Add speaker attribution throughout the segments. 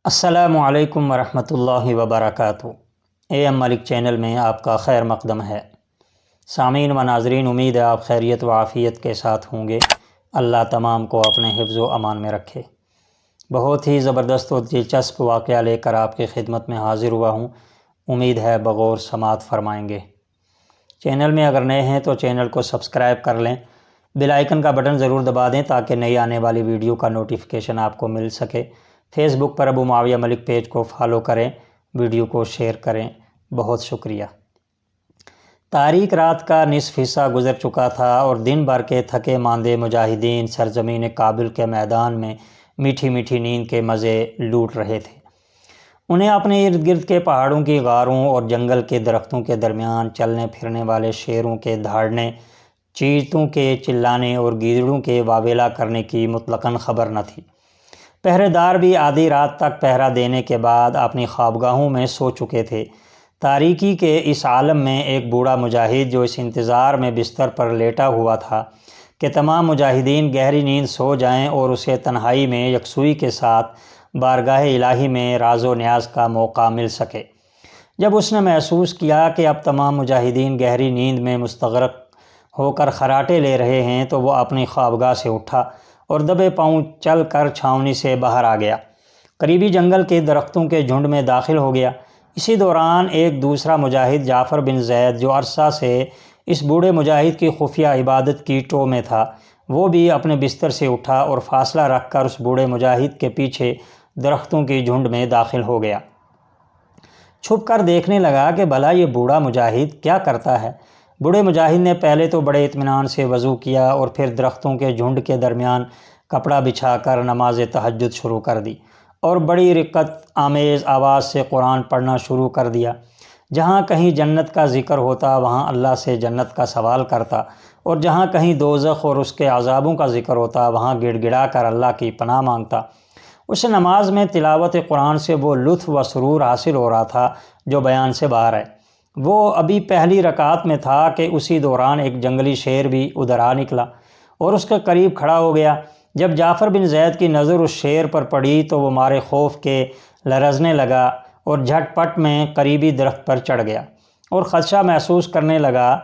Speaker 1: السلام علیکم ورحمۃ اللہ وبرکاتہ۔ اے ایم ملک چینل میں آپ کا خیر مقدم ہے۔ سامعین و ناظرین، امید ہے آپ خیریت و عافیت کے ساتھ ہوں گے۔ اللہ تمام کو اپنے حفظ و امان میں رکھے۔ بہت ہی زبردست و دلچسپ واقعہ لے کر آپ کی خدمت میں حاضر ہوا ہوں۔ امید ہے بغور سماعت فرمائیں گے۔ چینل میں اگر نئے ہیں تو چینل کو سبسکرائب کر لیں، بیل آئیکن کا بٹن ضرور دبا دیں تاکہ نئی آنے والی ویڈیو کا نوٹیفیکیشن آپ کو مل سکے۔ فیس بک پر ابو معاویہ ملک پیج کو فالو کریں، ویڈیو کو شیئر کریں۔ بہت شکریہ۔ تاریک رات کا نصف حصہ گزر چکا تھا اور دن بھر کے تھکے ماندے مجاہدین سرزمین کابل کے میدان میں میٹھی میٹھی نیند کے مزے لوٹ رہے تھے۔ انہیں اپنے ارد گرد کے پہاڑوں کی غاروں اور جنگل کے درختوں کے درمیان چلنے پھرنے والے شیروں کے دھاڑنے، چیتوں کے چلانے اور گیدڑوں کے واویلا کرنے کی مطلقاً خبر نہ تھی۔ پہرے دار بھی آدھی رات تک پہرا دینے کے بعد اپنی خوابگاہوں میں سو چکے تھے۔ تاریکی کے اس عالم میں ایک بوڑھا مجاہد جو اس انتظار میں بستر پر لیٹا ہوا تھا کہ تمام مجاہدین گہری نیند سو جائیں اور اسے تنہائی میں یکسوئی کے ساتھ بارگاہ الہی میں راز و نیاز کا موقع مل سکے۔ جب اس نے محسوس کیا کہ اب تمام مجاہدین گہری نیند میں مستغرق ہو کر خراٹے لے رہے ہیں تو وہ اپنی خوابگاہ سے اٹھا اور دبے پاؤں چل کر چھاؤنی سے باہر آ گیا۔ قریبی جنگل کے درختوں کے جھنڈ میں داخل ہو گیا۔ اسی دوران ایک دوسرا مجاہد جعفر بن زید جو عرصہ سے اس بوڑھے مجاہد کی خفیہ عبادت کی ٹو میں تھا، وہ بھی اپنے بستر سے اٹھا اور فاصلہ رکھ کر اس بوڑھے مجاہد کے پیچھے درختوں کی جھنڈ میں داخل ہو گیا۔ چھپ کر دیکھنے لگا کہ بھلا یہ بوڑھا مجاہد کیا کرتا ہے۔ بوڑھے مجاہد نے پہلے تو بڑے اطمینان سے وضو کیا اور پھر درختوں کے جھنڈ کے درمیان کپڑا بچھا کر نماز تہجد شروع کر دی اور بڑی رقت آمیز آواز سے قرآن پڑھنا شروع کر دیا۔ جہاں کہیں جنت کا ذکر ہوتا وہاں اللہ سے جنت کا سوال کرتا، اور جہاں کہیں دوزخ اور اس کے عذابوں کا ذکر ہوتا وہاں گڑ گڑا کر اللہ کی پناہ مانگتا۔ اس نماز میں تلاوت قرآن سے وہ لطف و سرور حاصل ہو رہا تھا جو بیان سے باہر ہے۔ وہ ابھی پہلی رکعت میں تھا کہ اسی دوران ایک جنگلی شیر بھی ادھر آ نکلا اور اس کے قریب کھڑا ہو گیا۔ جب جعفر بن زید کی نظر اس شیر پر پڑی تو وہ مارے خوف کے لرزنے لگا اور جھٹ پٹ میں قریبی درخت پر چڑھ گیا اور خدشہ محسوس کرنے لگا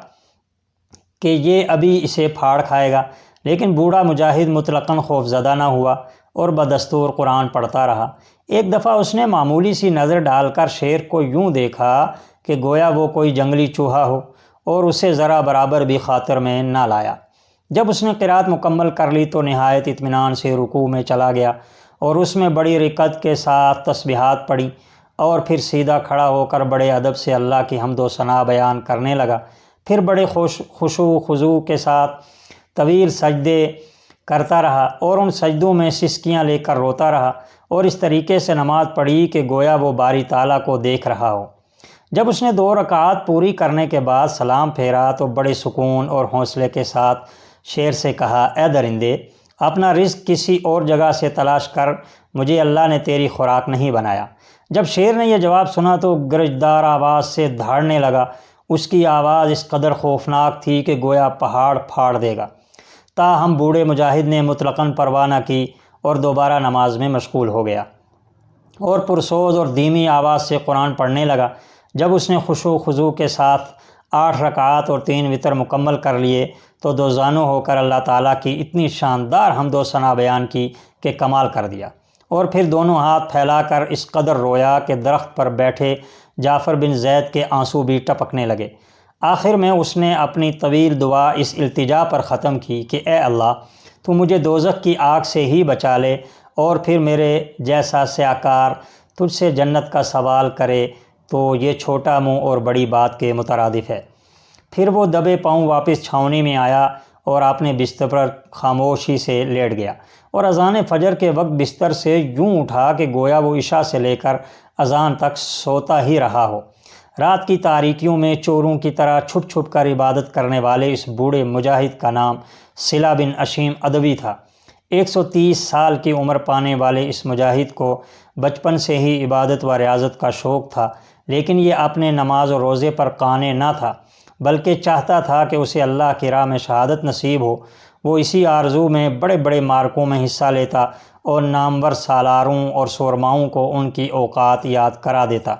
Speaker 1: کہ یہ ابھی اسے پھاڑ کھائے گا، لیکن بوڑھا مجاہد مطلقاً خوف زدہ نہ ہوا اور بدستور قرآن پڑھتا رہا۔ ایک دفعہ اس نے معمولی سی نظر ڈال کر شیر کو یوں دیکھا کہ گویا وہ کوئی جنگلی چوہا ہو اور اسے ذرا برابر بھی خاطر میں نہ لایا۔ جب اس نے قرأت مکمل کر لی تو نہایت اطمینان سے رکوع میں چلا گیا اور اس میں بڑی رقت کے ساتھ تسبیحات پڑھی اور پھر سیدھا کھڑا ہو کر بڑے ادب سے اللہ کی حمد و ثنا بیان کرنے لگا۔ پھر بڑے خشوع و خضوع کے ساتھ طویل سجدے کرتا رہا اور ان سجدوں میں سسکیاں لے کر روتا رہا اور اس طریقے سے نماز پڑھی کہ گویا وہ باری تعالیٰ کو دیکھ رہا ہو۔ جب اس نے 2 رکعات پوری کرنے کے بعد سلام پھیرا تو بڑے سکون اور حوصلے کے ساتھ شیر سے کہا، اے درندے، اپنا رزق کسی اور جگہ سے تلاش کر، مجھے اللہ نے تیری خوراک نہیں بنایا۔ جب شیر نے یہ جواب سنا تو گرجدار آواز سے دھاڑنے لگا۔ اس کی آواز اس قدر خوفناک تھی کہ گویا پہاڑ پھاڑ دے گا۔ تاہم بوڑھے مجاہد نے مطلقاً پرواہ نہ کی اور دوبارہ نماز میں مشغول ہو گیا اور پرسوز اور دھیمی آواز سے قرآن پڑھنے لگا۔ جب اس نے خشوع و خضوع کے ساتھ 8 رکعات اور 3 وتر مکمل کر لیے تو دوزانوں ہو کر اللہ تعالیٰ کی اتنی شاندار حمد و ثنا بیان کی کہ کمال کر دیا، اور پھر دونوں ہاتھ پھیلا کر اس قدر رویا کہ درخت پر بیٹھے جعفر بن زید کے آنسو بھی ٹپکنے لگے۔ آخر میں اس نے اپنی طویل دعا اس التجا پر ختم کی کہ اے اللہ، تو مجھے دوزخ کی آگ سے ہی بچا لے، اور پھر میرے جیسا سیاکار تجھ سے جنت کا سوال کرے تو یہ چھوٹا منہ اور بڑی بات کے مترادف ہے۔ پھر وہ دبے پاؤں واپس چھاؤنی میں آیا اور اپنے بستر پر خاموشی سے لیٹ گیا اور اذان فجر کے وقت بستر سے یوں اٹھا کہ گویا وہ عشاء سے لے کر اذان تک سوتا ہی رہا ہو۔ رات کی تاریکیوں میں چوروں کی طرح چھپ چھپ کر عبادت کرنے والے اس بوڑھے مجاہد کا نام صلہ بن اشیم ادوی تھا۔ 130 سال کی عمر پانے والے اس مجاہد کو بچپن سے ہی عبادت و ریاضت کا شوق تھا، لیکن یہ اپنے نماز و روزے پر قانع نہ تھا، بلکہ چاہتا تھا کہ اسے اللہ کی راہ میں شہادت نصیب ہو۔ وہ اسی آرزو میں بڑے بڑے معرکوں میں حصہ لیتا اور نامور سالاروں اور سورماؤں کو ان کی اوقات یاد کرا دیتا۔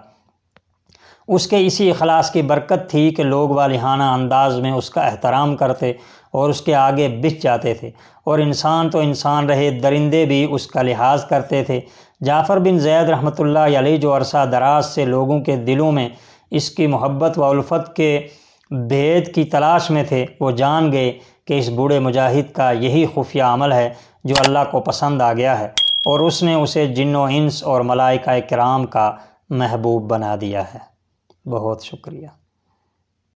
Speaker 1: اس کے اسی اخلاص کی برکت تھی کہ لوگ والہانہ انداز میں اس کا احترام کرتے اور اس کے آگے بچھ جاتے تھے، اور انسان تو انسان رہے درندے بھی اس کا لحاظ کرتے تھے۔ جعفر بن زید رحمۃ اللہ علیہ جو عرصہ دراز سے لوگوں کے دلوں میں اس کی محبت و الفت کے بھید کی تلاش میں تھے، وہ جان گئے کہ اس بوڑھے مجاہد کا یہی خفیہ عمل ہے جو اللہ کو پسند آ گیا ہے، اور اس نے اسے جن و انس اور ملائکہ کرام کا محبوب بنا دیا ہے۔ بہت شکریہ۔